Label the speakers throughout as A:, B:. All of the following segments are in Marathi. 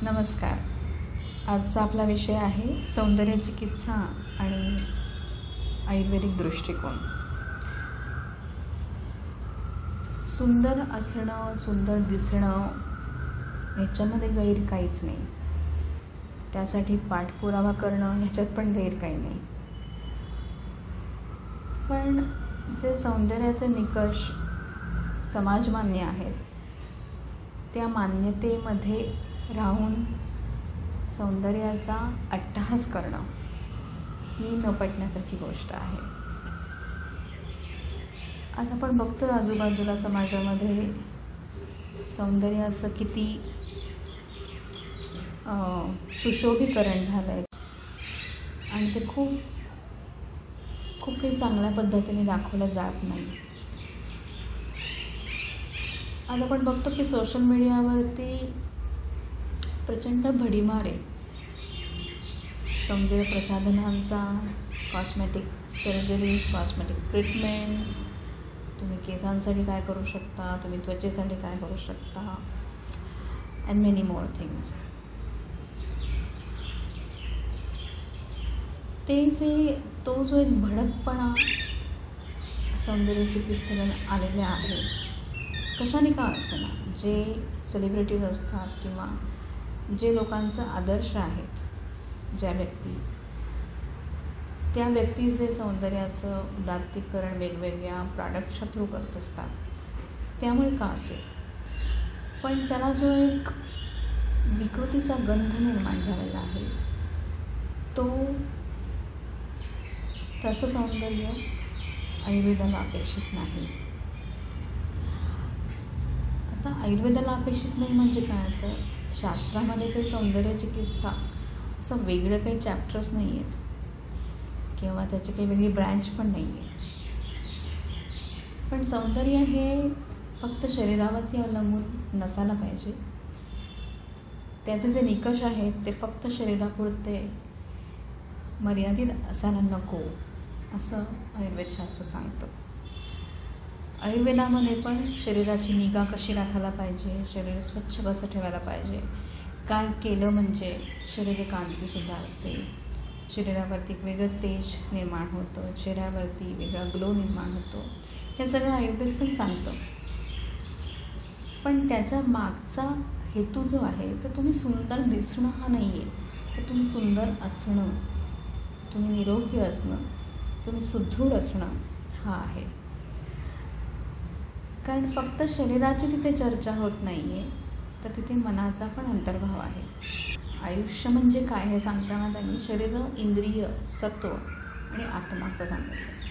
A: नमस्कार. आजचा आपला विषय आहे सौंदर्य चिकित्सा आणि आयुर्वेदिक दृष्टिकोन. सुंदर असणं, सुंदर दिसणं ह्याच्यामध्ये गैर काहीच नाही. त्यासाठी पाठपुरावा करणं ह्याच्यात पण गैर काही नाही. पण जे सौंदर्याचे निकष समाजमान्य आहेत त्या मान्यतेमध्ये राहून सौंदर्याचा अट्टहास करणं ही न पटण्यासारखी गोष्ट आहे. आज आपण बघतो आजूबाजूला समाजामध्ये सौंदर्याचं किती सुशोभीकरण झालं आहे आणि ते खूप काही चांगल्या पद्धतीने दाखवलं जात नाही. आज आपण बघतो की सोशल मीडियावरती प्रचंड भडीमार आहे सौंदर्य प्रसाधनांचा, कॉस्मेटिक सर्जरीज, कॉस्मेटिक ट्रीटमेंट्स. तुम्ही केसांसाठी काय करू शकता, तुम्ही त्वचेसाठी काय करू शकता, अँड मेनी मोर थिंग्स. तो जो एक भडकपणा सौंदर्य चिकित्सकांना आलेला आहे, कशाने का असं ना, जे सेलिब्रिटीज असतात किंवा जे लोकांचा आदर्श आहेत, त्या व्यक्ती जे सौंदर्याचं उदात्तीकरण वेगवेगळ्या प्रॉडक्टच्या थ्रू करत असतात, त्यामुळे का असेल, पण त्याला जो एक विकृतीचा गंध निर्माण झालेला आहे तसं सौंदर्य आयुर्वेदाला अपेक्षित नाही. आता आयुर्वेदाला अपेक्षित नाही म्हणजे काय, तर शास्त्रामध्ये काही सौंदर्य चिकित्सा असं वेगळं काही चॅप्टर्स नाही आहेत किंवा त्याची काही वेगळी ब्रँच पण नाही आहे. पण सौंदर्य हे फक्त शरीरावरती अवलंबून नसायला पाहिजे. त्याचे जे निकष आहेत ते फक्त शरीरापुरते मर्यादित असायला नको असं आयुर्वेदशास्त्र सांगतं. आयुर्वेदामध्ये पण शरीराची निगा कशी राखायला पाहिजे, शरीर स्वच्छ कसं ठेवायला पाहिजे, काय केलं म्हणजे शरीरकांती सुधारते, शरीरावरती एक वेगळं तेज निर्माण होतं, चेहऱ्यावरती वेगळा ग्लो निर्माण होतो, हे सगळं आयुर्वेद पण सांगतं. पण त्याच्या मागचा हेतू जो आहे तर तुम्ही सुंदर दिसणं हा नाही आहे, तर तुम्ही सुंदर असणं, तुम्ही निरोगी असणं, तुम्ही सुदृढ असणं हा आहे. कारण फक्त शरीराची तिथे चर्चा होत नाही आहे, तर तिथे मनाचा पण अंतर्भाव आहे. आयुष्य म्हणजे काय हे सांगताना त्यांनी शरीर, इंद्रिय, सत्व आणि आत्मा असं सांगितलं.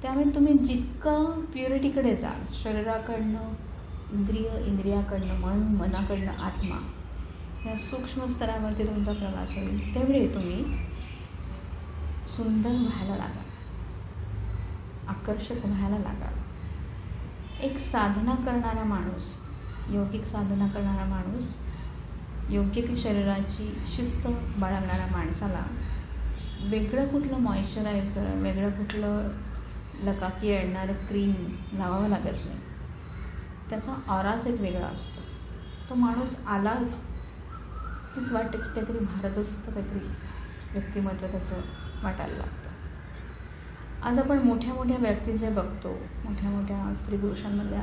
A: त्यामुळे तुम्ही जितकं प्युरिटीकडे जाल, शरीराकडनं इंद्रियाकडनं मनाकडनं आत्मा, या सूक्ष्म स्तरावरती तुमचा प्रवास होईल, तेवढे तुम्ही सुंदर व्हायला लागाल, आकर्षक व्हायला लागाल. एक साधना करणारा माणूस, योगिक साधना करणारा माणूस, योग्य ती शरीराची शिस्त बाळगणाऱ्या माणसाला वेगळं कुठलं मॉइश्चरायझर, वेगळं कुठलं लकाकी आणणारं क्रीम लावावं लागत नाही. त्याचा ऑराच एक वेगळा असतो. तो माणूस आला कीच वाटतं की काहीतरी भारदस्त काहीतरी व्यक्तिमत्व तसं वाटायला लागतं. आज आपण मोठ्या मोठ्या व्यक्ती जे बघतो, मोठ्या मोठ्या स्त्री पुरुषांमधल्या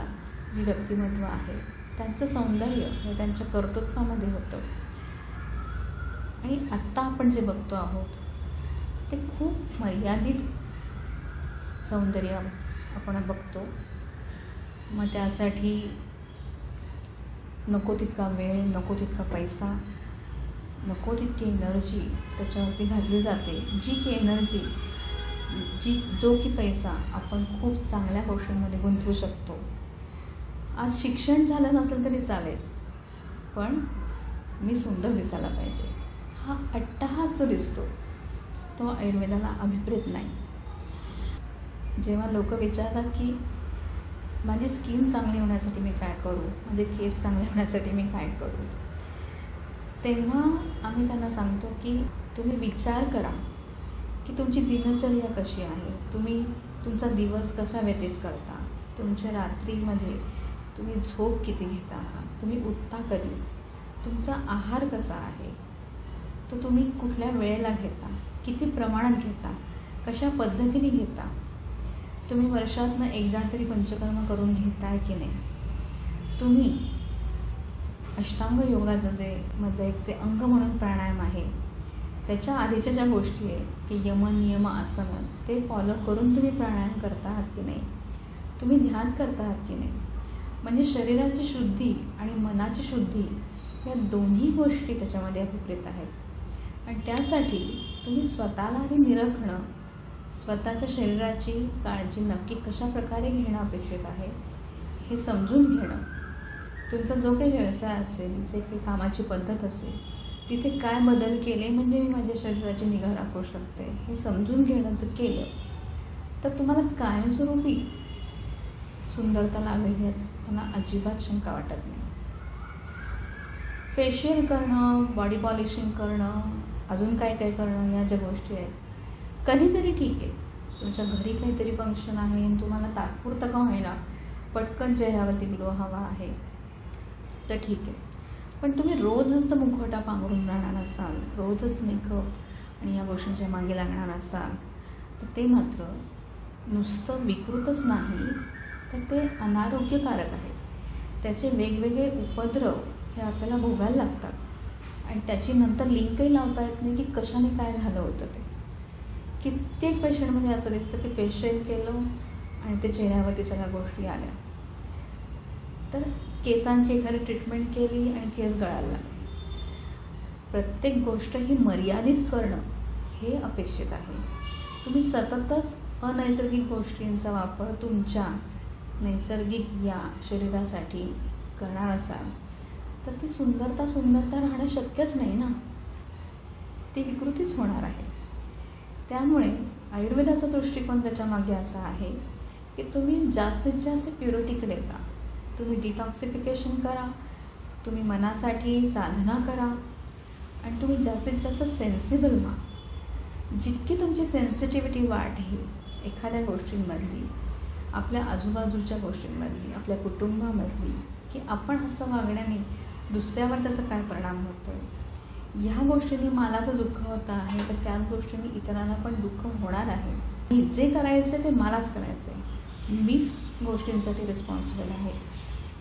A: जी व्यक्तिमत्व आहे, त्यांचं सौंदर्य हे त्यांच्या कर्तृत्वामध्ये होतं. आणि आत्ता आपण जे बघतो आहोत ते खूप मर्यादित सौंदर्य आपण बघतो. मग त्यासाठी नको तितका वेळ, नको तितका पैसा, नको तितकी एनर्जी त्याच्यावरती घातली जाते. जो की पैसा आपण खूप चांगल्या गोष्टींमध्ये गुंतवू शकतो. आज शिक्षण झालं नसेल तरी चालेल, पण मी सुंदर दिसायला पाहिजे हा अट्टहास जो दिसतो तो आयुर्वेदाला अभिप्रेत नाही. जेव्हा लोक विचारतात की माझी स्किन चांगली होण्यासाठी मी काय करू, माझे केस चांगले होण्यासाठी मी काय करू, तेव्हा आम्ही त्यांना सांगतो की तुम्ही विचार करा की तुमची दिनचर्या कशी आहे, तुम्ही तुमचा दिवस कसा व्यतीत करता, तुमच्या रात्रीमध्ये तुम्ही झोप किती घेता आहात, तुम्ही उठता कधी, तुमचा आहार कसा आहे, तो तुम्ही कुठल्या वेळेला घेता, किती प्रमाणात घेता, कशा पद्धतीने घेता, तुम्ही वर्षातनं एकदा तरी पंचकर्म करून घेताय की नाही, तुम्ही अष्टांग योगाचं मधलं एक अंग म्हणून प्राणायाम आहे त्याच्या आधीच्या ज्या गोष्टी आहेत की यम नियम आसन ते फॉलो करून तुम्ही प्राणायाम करता आहात की नाही, तुम्ही ध्यान करता आहात की नाही, म्हणजे शरीराची शुद्धी आणि मनाची शुद्धी या दोन्ही गोष्टी त्याच्यामध्ये अभिप्रेत आहेत. आणि त्यासाठी तुम्ही स्वतःला आधी निरखणं, स्वतःच्या शरीराची काळजी नक्की कशा प्रकारे घेणं अपेक्षित आहे हे समजून घेणं, तुमचा जो काही व्यवसाय असेल, जे काही कामाची पद्धत असेल, तिथे काय बदल केले म्हणजे मी माझ्या शरीराची निगा राखू शकते हे समजून घेणं जर केलं तर तुम्हाला कायमस्वरूपी सुंदरता लाभेल यात मला अजिबात शंका वाटत नाही. फेशियल करणं, बॉडी पॉलिशिंग करणं, अजून काय काय करणं, या ज्या गोष्टी आहेत कधीतरी ठीक आहे. तुमच्या घरी काहीतरी फंक्शन आहे आणि तुम्हाला तात्पुरतं का होईना पटकन चेहऱ्यावरती ग्लो हवा आहे तर ठीक आहे. पण तुम्ही रोजच मुखवटा पांघरून राहणार असाल, रोजच मेकअप आणि या गोष्टींच्या मागे लागणार असाल तर ते मात्र नुसतं विकृतच नाही तर ते अनारोग्यकारक आहे. त्याचे वेगवेगळे उपद्रव हे आपल्याला भोगायला लागतात आणि त्याची नंतर लिंकही लावता येत नाही की कशाने काय झालं होतं ते. कित्येक पेशंटमध्ये असं दिसतं की फेशियल केलं आणि ते चेहऱ्यावरती सगळ्या गोष्टी आल्या, तर केसांची एखादी ट्रीटमेंट केली आणि केस गळायला लागले. प्रत्येक गोष्ट ही मर्यादित करणं हे अपेक्षित आहे. तुम्ही सततच अनैसर्गिक गोष्टींचा वापर तुमच्या नैसर्गिक या शरीरासाठी करणार असाल तर ती सुंदरता राहणं शक्यच नाही ना, ती विकृतीच होणार आहे. त्यामुळे आयुर्वेदाचा दृष्टिकोन त्याच्यामागे असा आहे की तुम्ही जास्तीत जास्त प्युरिटीकडे जा, तुम्ही डिटॉक्सिफिकेशन करा, तुम्ही मनासाठी साधना करा आणि तुम्ही जास्तीत जास्त सेन्सिबल व्हा. जितकी तुमची सेन्सिटिव्हिटी वाढेल एखाद्या गोष्टींमधली, आपल्या आजूबाजूच्या गोष्टींमधली, आपल्या कुटुंबामधली, की आपण असं वागण्याने दुसऱ्यावर त्याचा काय परिणाम होतो आहे, ह्या गोष्टींनी मला जर दुःख होतं आहे तर त्याच गोष्टींनी इतरांना पण दुःख होणार आहे. जे करायचं ते मलाच करायचं आहे, मीच गोष्टींसाठी रिस्पॉन्सिबल आहे,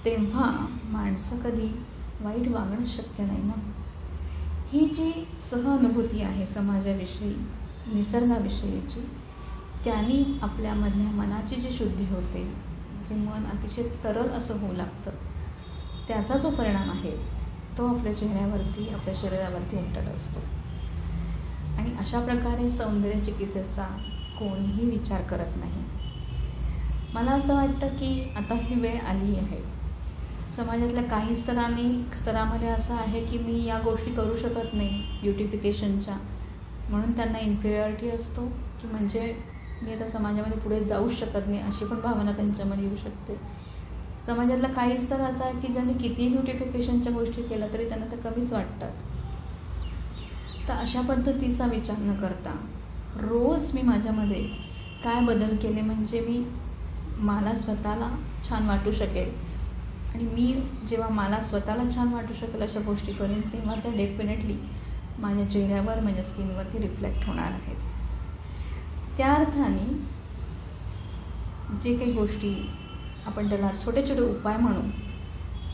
A: तेव्हा माणसं कधी वाईट वागणं शक्य नाही ना. ही जी सहानुभूती आहे समाजाविषयी, निसर्गाविषयीची, त्यांनी आपल्यामधल्या मनाची जी शुद्धी होते, जे मन अतिशय तरल असं होऊ लागतं, त्याचा जो परिणाम आहे तो आपल्या चेहऱ्यावरती, आपल्या शरीरावरती उमटत असतो. आणि अशा प्रकारे सौंदर्य चिकित्सेचा कोणीही विचार करत नाही. मला असं वाटतं की आता ही वेळ आली आहे. समाजातल्या काही स्तरामध्ये असं आहे की मी या गोष्टी करू शकत नाही ब्युटिफिकेशनच्या, म्हणून त्यांना इन्फिरियरिटी असतो की म्हणजे मी आता समाजामध्ये पुढे जाऊच शकत नाही अशी पण भावना त्यांच्यामध्ये येऊ शकते. समाजातला काही स्तर असा आहे की ज्यांनी कितीही ब्युटिफिकेशनच्या गोष्टी केल्या तरी त्यांना ते कमीच वाटतात. तर अशा पद्धतीचा विचार न करता रोज मी माझ्यामध्ये काय बदल केले म्हणजे मला स्वतःला छान वाटू शकेल आणि मी जेव्हा मला स्वतःला छान वाटू शकेल अशा गोष्टी करेन तेव्हा त्या डेफिनेटली माझ्या चेहऱ्यावर, माझ्या स्किनवरती रिफ्लेक्ट होणार आहेत. त्या अर्थाने जे काही गोष्टी आपण त्याला छोटे छोटे उपाय म्हणू,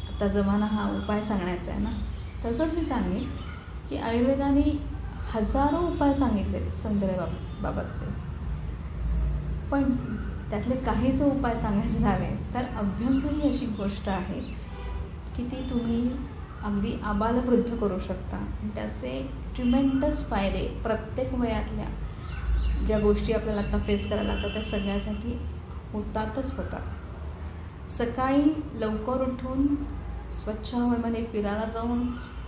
A: आता जमाना हा उपाय सांगण्याचा आहे ना, तसंच मी सांगेन की आयुर्वेदाने हजारो उपाय सांगितले सौंदर्याबाबतचे, पण त्यातले काही जो उपाय सांगायचे झाले तर अभ्यंग ही अशी गोष्ट आहे की ती तुम्ही अगदी आबालवृद्ध करू शकता. त्याचे ट्रिमेंडस फायदे प्रत्येक वयातल्या ज्या गोष्टी आपल्याला आता फेस करायला लागतात त्या सगळ्यासाठी होतातच होतात. सकाळी लवकर उठून स्वच्छ हवेमध्ये फिरायला जाऊन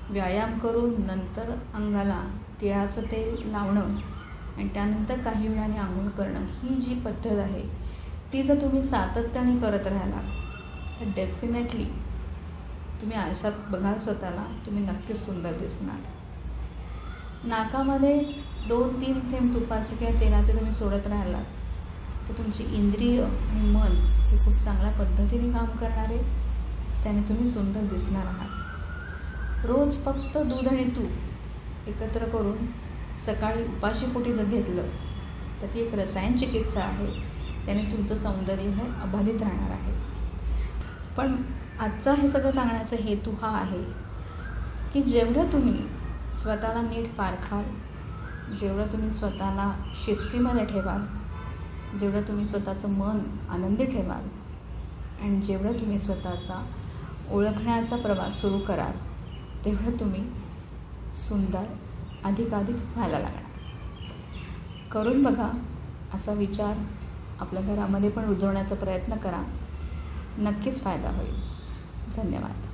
A: व्यायाम करून नंतर अंगाला तिळाचं तेल लावणं आणि त्यानंतर काही वेळाने आंघोळ करणं, ही जी पद्धत आहे ती जर तुम्ही सातत्याने करत राहिला तर डेफिनेटली तुम्ही आरशात बघाल स्वतःला, तुम्ही नक्कीच सुंदर दिसणार. नाकामध्ये 2-3 थेंब तुपाचे किंवा तेलाचे तुम्ही सोडत राहिलात तर तुमची इंद्रिय आणि मन हे खूप चांगल्या पद्धतीने काम करणार आहे, त्याने तुम्ही सुंदर दिसणार आहात. रोज फक्त दूध आणि तूप एकत्र करून सकाळी उपाशीपोटी जर घेतलं तर ती एक रसायन चिकित्सा आहे. त्याने तुमचं सौंदर्य हे अबाधित राहणार आहे. पण आजचा हे सगळं सांगण्याचा हेतू हा आहे की जेवढं तुम्ही स्वतःला नीट पारखाल, जेवढं तुम्ही स्वतःला शिस्तीमध्ये ठेवाल, जेवढं तुम्ही स्वतःचं मन आनंदी ठेवाल आणि जेवढं तुम्ही स्वतःचा ओळखण्याचा प्रवास सुरू कराल, तेवढं तुम्ही सुंदर अधिकाधिक व्हायला लागणार. करून बघा. असा विचार आपल्या घरामध्ये पण रुजवण्याचा प्रयत्न करा. नक्कीच फायदा होईल. धन्यवाद.